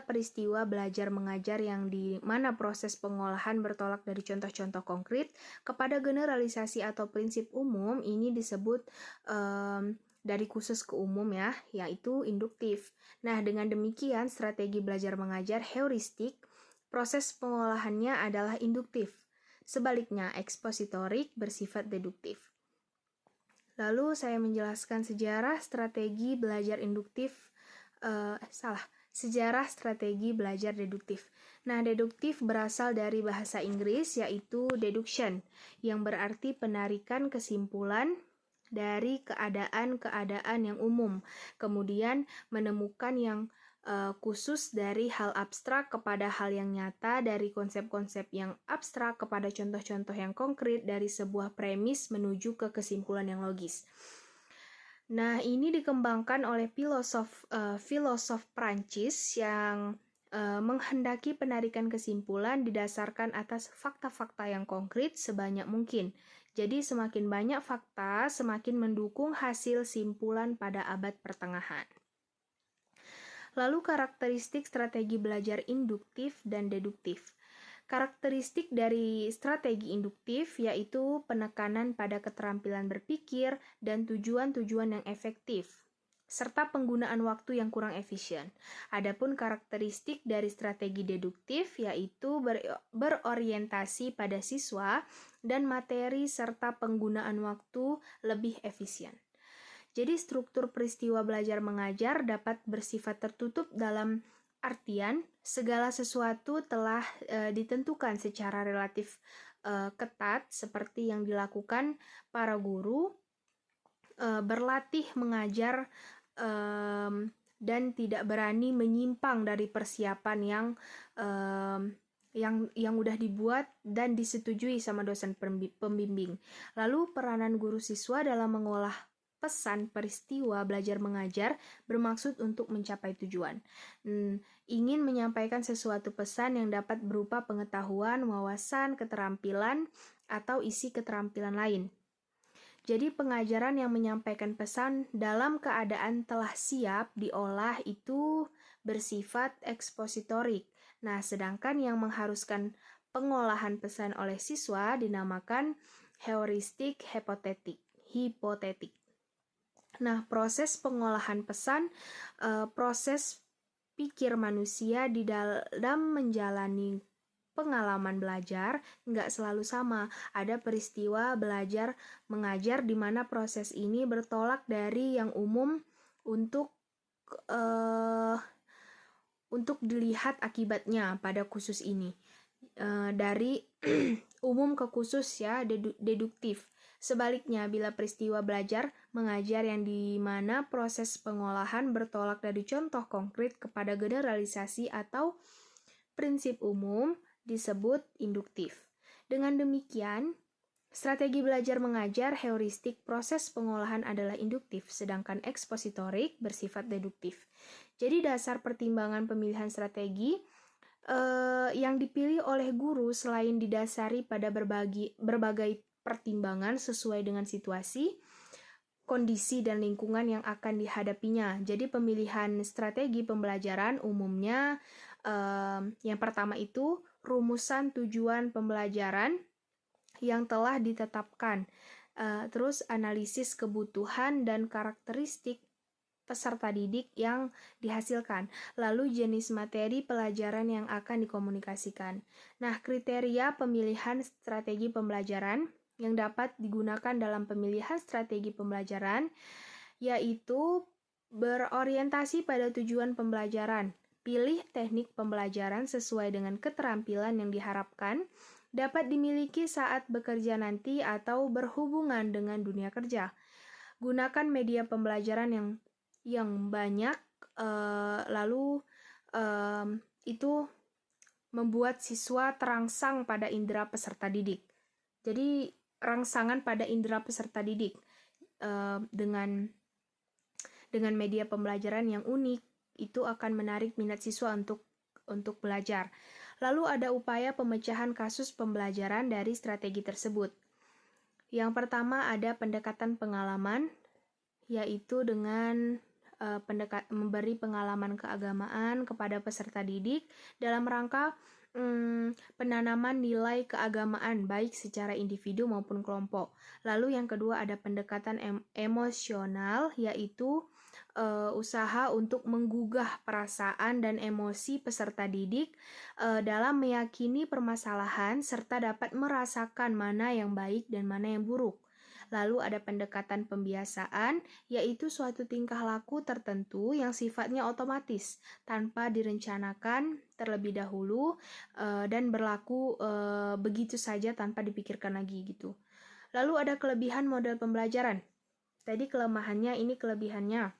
peristiwa belajar mengajar yang di mana proses pengolahan bertolak dari contoh-contoh konkret kepada generalisasi atau prinsip umum, ini disebut dari khusus ke umum ya, yaitu induktif. Nah, dengan demikian strategi belajar mengajar heuristik, proses pengolahannya adalah induktif. Sebaliknya, ekspositorik bersifat deduktif. Lalu saya menjelaskan sejarah strategi belajar induktif, sejarah strategi belajar deduktif. Nah, deduktif berasal dari bahasa Inggris yaitu deduction, yang berarti penarikan kesimpulan dari keadaan-keadaan yang umum, kemudian menemukan yang khusus dari hal abstrak kepada hal yang nyata, dari konsep-konsep yang abstrak kepada contoh-contoh yang konkret, dari sebuah premis menuju ke kesimpulan yang logis. Nah, ini dikembangkan oleh filosof Prancis yang menghendaki penarikan kesimpulan didasarkan atas fakta-fakta yang konkret sebanyak mungkin. Jadi semakin banyak fakta, semakin mendukung hasil simpulan pada abad pertengahan. Lalu karakteristik strategi belajar induktif dan deduktif. Karakteristik dari strategi induktif yaitu penekanan pada keterampilan berpikir dan tujuan-tujuan yang efektif, serta penggunaan waktu yang kurang efisien. Adapun karakteristik dari strategi deduktif yaitu berorientasi pada siswa dan materi serta penggunaan waktu lebih efisien. Jadi struktur peristiwa belajar mengajar dapat bersifat tertutup dalam artian segala sesuatu telah ditentukan secara relatif ketat seperti yang dilakukan para guru berlatih mengajar dan tidak berani menyimpang dari persiapan yang udah dibuat dan disetujui sama dosen pembimbing. Lalu peranan guru siswa dalam mengolah pesan peristiwa belajar mengajar bermaksud untuk mencapai tujuan. Ingin menyampaikan sesuatu pesan yang dapat berupa pengetahuan, wawasan, keterampilan, atau isi keterampilan lain. Jadi pengajaran yang menyampaikan pesan dalam keadaan telah siap diolah itu bersifat ekspositorik. Nah, sedangkan yang mengharuskan pengolahan pesan oleh siswa dinamakan heuristik hipotetik. Nah, proses pengolahan pesan, proses pikir manusia di dalam menjalani pengalaman belajar nggak selalu sama. Ada peristiwa belajar mengajar di mana proses ini bertolak dari yang umum untuk dilihat akibatnya pada khusus ini. Dari umum ke khusus ya, deduktif. Sebaliknya, bila peristiwa belajar mengajar yang di mana proses pengolahan bertolak dari contoh konkret kepada generalisasi atau prinsip umum, disebut induktif. Dengan demikian, strategi belajar mengajar heuristik proses pengolahan adalah induktif, sedangkan ekspositorik bersifat deduktif. Jadi dasar pertimbangan pemilihan strategi yang dipilih oleh guru selain didasari pada berbagai pertimbangan sesuai dengan situasi, kondisi, dan lingkungan yang akan dihadapinya. Jadi pemilihan strategi pembelajaran umumnya yang pertama itu rumusan tujuan pembelajaran yang telah ditetapkan. Terus analisis kebutuhan dan karakteristik peserta didik yang dihasilkan. Lalu jenis materi pelajaran yang akan dikomunikasikan. Nah, kriteria pemilihan strategi pembelajaran yang dapat digunakan dalam pemilihan strategi pembelajaran yaitu berorientasi pada tujuan pembelajaran. Pilih teknik pembelajaran sesuai dengan keterampilan yang diharapkan, dapat dimiliki saat bekerja nanti atau berhubungan dengan dunia kerja. Gunakan media pembelajaran yang banyak, lalu itu membuat siswa terangsang pada indera peserta didik. Jadi rangsangan pada indera peserta didik dengan media pembelajaran yang unik itu akan menarik minat siswa untuk belajar. Lalu ada upaya pemecahan kasus pembelajaran dari strategi tersebut. Yang pertama ada pendekatan pengalaman, yaitu dengan memberi pengalaman keagamaan kepada peserta didik dalam rangka penanaman nilai keagamaan baik secara individu maupun kelompok. Lalu yang kedua ada pendekatan emosional, yaitu usaha untuk menggugah perasaan dan emosi peserta didik dalam meyakini permasalahan serta dapat merasakan mana yang baik dan mana yang buruk. Lalu ada pendekatan pembiasaan, yaitu suatu tingkah laku tertentu yang sifatnya otomatis, tanpa direncanakan terlebih dahulu dan berlaku begitu saja tanpa dipikirkan lagi gitu. Lalu ada kelebihan model pembelajaran. Tadi kelemahannya, ini kelebihannya.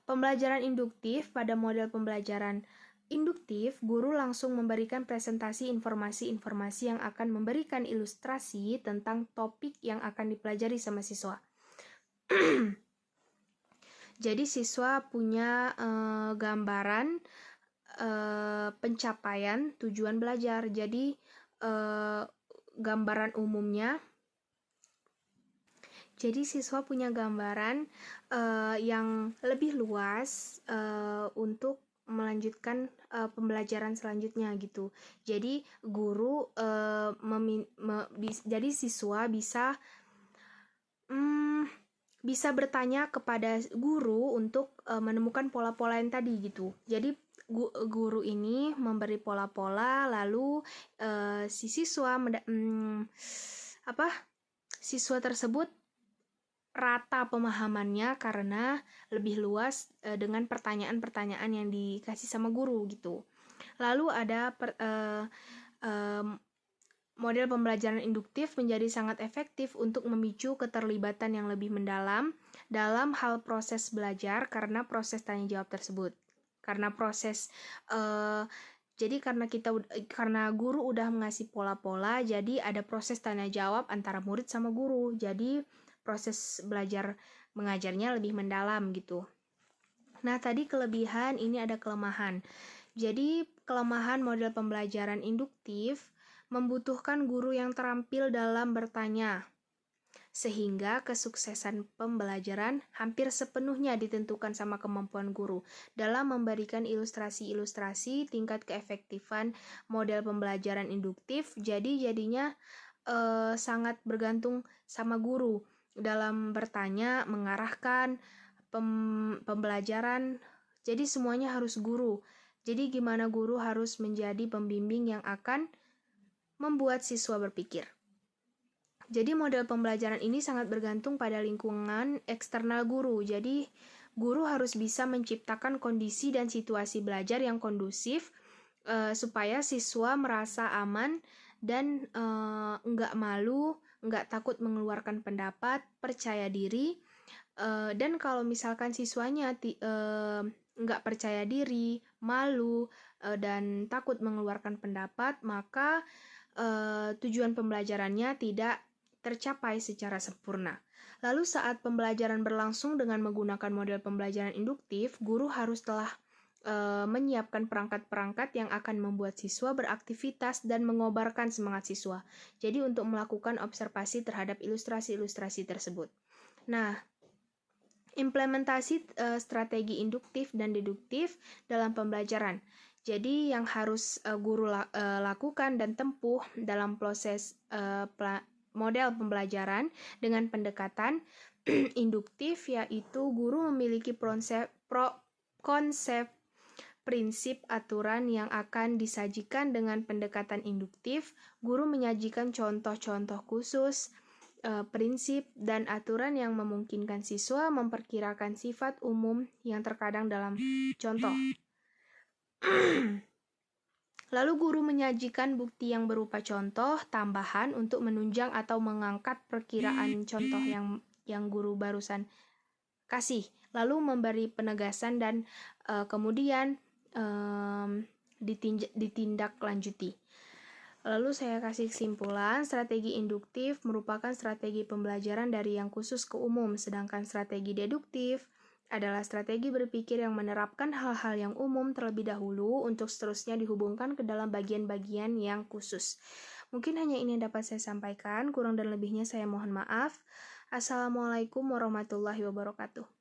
Pembelajaran induktif. Pada model pembelajaran induktif, guru langsung memberikan presentasi informasi-informasi yang akan memberikan ilustrasi tentang topik yang akan dipelajari sama siswa. Jadi siswa punya gambaran pencapaian tujuan belajar. Jadi gambaran umumnya. Jadi siswa punya gambaran yang lebih luas untuk melanjutkan pembelajaran selanjutnya gitu. Jadi guru jadi siswa bisa bertanya kepada guru untuk menemukan pola-pola yang tadi gitu. Jadi guru ini memberi pola-pola, lalu si siswa siswa tersebut rata pemahamannya karena lebih luas dengan pertanyaan-pertanyaan yang dikasih sama guru gitu. Lalu ada model pembelajaran induktif menjadi sangat efektif untuk memicu keterlibatan yang lebih mendalam dalam hal proses belajar karena proses tanya jawab tersebut. Karena proses karena guru udah mengasih pola-pola, jadi ada proses tanya jawab antara murid sama guru. Jadi proses belajar mengajarnya lebih mendalam gitu. Nah, tadi kelebihan, ini ada kelemahan. Jadi, kelemahan model pembelajaran induktif membutuhkan guru yang terampil dalam bertanya, sehingga kesuksesan pembelajaran hampir sepenuhnya ditentukan sama kemampuan guru dalam memberikan ilustrasi-ilustrasi tingkat keefektifan model pembelajaran induktif. Jadinya sangat bergantung sama guru dalam bertanya, mengarahkan pembelajaran. Jadi semuanya harus guru. Jadi gimana guru harus menjadi pembimbing yang akan membuat siswa berpikir. Jadi model pembelajaran ini sangat bergantung pada lingkungan eksternal guru. Jadi guru harus bisa menciptakan kondisi dan situasi belajar yang kondusif supaya siswa merasa aman dan nggak malu, nggak takut mengeluarkan pendapat, percaya diri. Dan kalau misalkan siswanya nggak percaya diri, malu, dan takut mengeluarkan pendapat, maka tujuan pembelajarannya tidak tercapai secara sempurna. Lalu saat pembelajaran berlangsung dengan menggunakan model pembelajaran induktif, guru harus telah menyiapkan perangkat-perangkat yang akan membuat siswa beraktivitas dan mengobarkan semangat siswa. Jadi untuk melakukan observasi terhadap ilustrasi-ilustrasi tersebut. Nah, implementasi strategi induktif dan deduktif dalam pembelajaran. Jadi yang harus guru lakukan dan tempuh dalam proses model pembelajaran dengan pendekatan induktif, yaitu guru memiliki konsep prinsip aturan yang akan disajikan. Dengan pendekatan induktif, guru menyajikan contoh-contoh khusus, prinsip, dan aturan yang memungkinkan siswa memperkirakan sifat umum yang terkadang dalam contoh. Lalu guru menyajikan bukti yang berupa contoh tambahan untuk menunjang atau mengangkat perkiraan contoh yang guru barusan kasih. Lalu memberi penegasan dan kemudian ditindaklanjuti. Lalu saya kasih kesimpulan, strategi induktif merupakan strategi pembelajaran dari yang khusus ke umum, sedangkan strategi deduktif adalah strategi berpikir yang menerapkan hal-hal yang umum terlebih dahulu untuk seterusnya dihubungkan ke dalam bagian-bagian yang khusus. Mungkin hanya ini yang dapat saya sampaikan, kurang dan lebihnya saya mohon maaf. Assalamualaikum warahmatullahi wabarakatuh.